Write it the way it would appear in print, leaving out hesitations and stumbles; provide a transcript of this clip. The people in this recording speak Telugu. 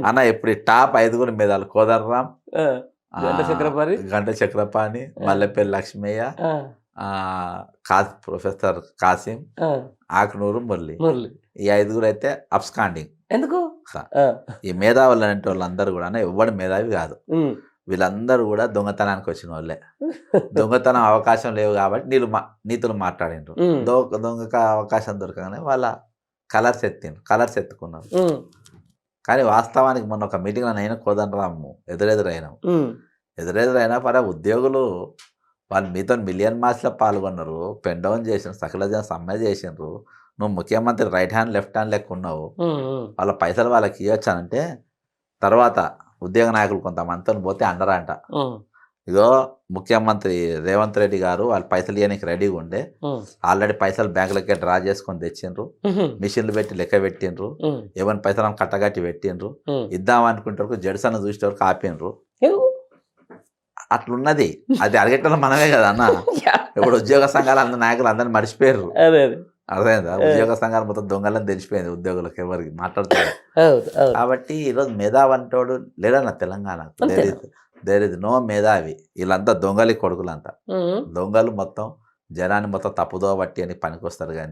అన్న ఇప్పుడు ఈ టాప్ 5 మేధావులు కోదండరాం, ఆ, ఆ, గంట చక్రపాణి, గంట చక్రపాణి, మల్లెపల్లి లక్ష్మయ్య, ఆ, ఆ, ప్రొఫెసర్ కాసిం, ఆ, ఆకునూరు మురళి. మురళి. ఈ 5 అయితే అబ్స్కాండింగ్. ఎందుకు? ఆ, ఈ మేధావులు అంటే వాళ్ళందరూ కూడా ఎవ్వడు మేధావి కాదు. ఉమ్. వీళ్ళందరూ కూడా దొంగతనానికి వచ్చిన వాళ్ళే. దొంగతనం అవకాశం లేవు కాబట్టి నీతులు మాట్లాడిండ్రు. ఉమ్, దొంగక అవకాశం దొరకగానే వాళ్ళ కలర్స్ ఎత్తుకున్నారు. ఉమ్, కానీ వాస్తవానికి మొన్న ఒక మీటింగ్లో నేను కోదండరాము ఎదురెదురైనాం. ఉమ్, ఎదురెదురైనా ఉద్యోగులు వాళ్ళు మీతో మిలియన్ మార్చ్లో పాల్గొన్నారు, పెన్ డౌన్ చేసిండ్రు, సకల జన సమ్మె చేసిండ్రు. నువ్వు ముఖ్యమంత్రి రైట్ హ్యాండ్ లెఫ్ట్ హ్యాండ్ లెక్క ఉన్నావు, ఉమ్, ఉమ్, వాళ్ళ పైసలు వాళ్ళకి ఇవ్వచ్చానంటే తర్వాత ఉద్యోగ నాయకులు కొంతమందితో పోతే అండరంట. ఉమ్, ఇగో ముఖ్యమంత్రి రేవంత్ రెడ్డి గారు వాళ్ళు పైసలు ఇవ్వడానికి రెడీగా ఉండే, ఉమ్, ఆల్రెడీ పైసలు బ్యాంకులకే డ్రా చేసుకొని తెచ్చిండ్రు, ఉమ్, మిషన్లు పెట్టి లెక్క పెట్టిండ్రు, ఉమ్, ఎవరి పైసలు కట్టగట్టి పెట్టిండ్రు, ఉమ్. ఇద్దాం అనుకుంటే వరకు జడ్సన్ చూసే వరకు ఆపిండ్రు. ఎందుకు? అట్లున్నది. అది అడిగేటోళ్ళు మనమే కదా అన్న. ఇప్పుడు ఉద్యోగ సంఘాలు అందరి నాయకులు అందరిని మర్చిపోయారు. అదే అదే. అర్థమైందా? ఉద్యోగ సంఘాలు మొత్తం దొంగలని తెలిసిపోయింది ఉద్యోగులకు, ఎవరికి మాట్లాడుతారు. అవును, అవును. కాబట్టి ఈరోజు మేధావి అంటోడు లేడన్న తెలంగాణకు. అంతేనా? దేర్ ఇస్ నో మేధావి. వీళ్ళంతా దొంగలి కొడుకులంతా. ఉమ్. దొంగలు మొత్తం జనాన్ని మొత్తం తప్పుదో బట్టి అని పనికొస్తారు కానీ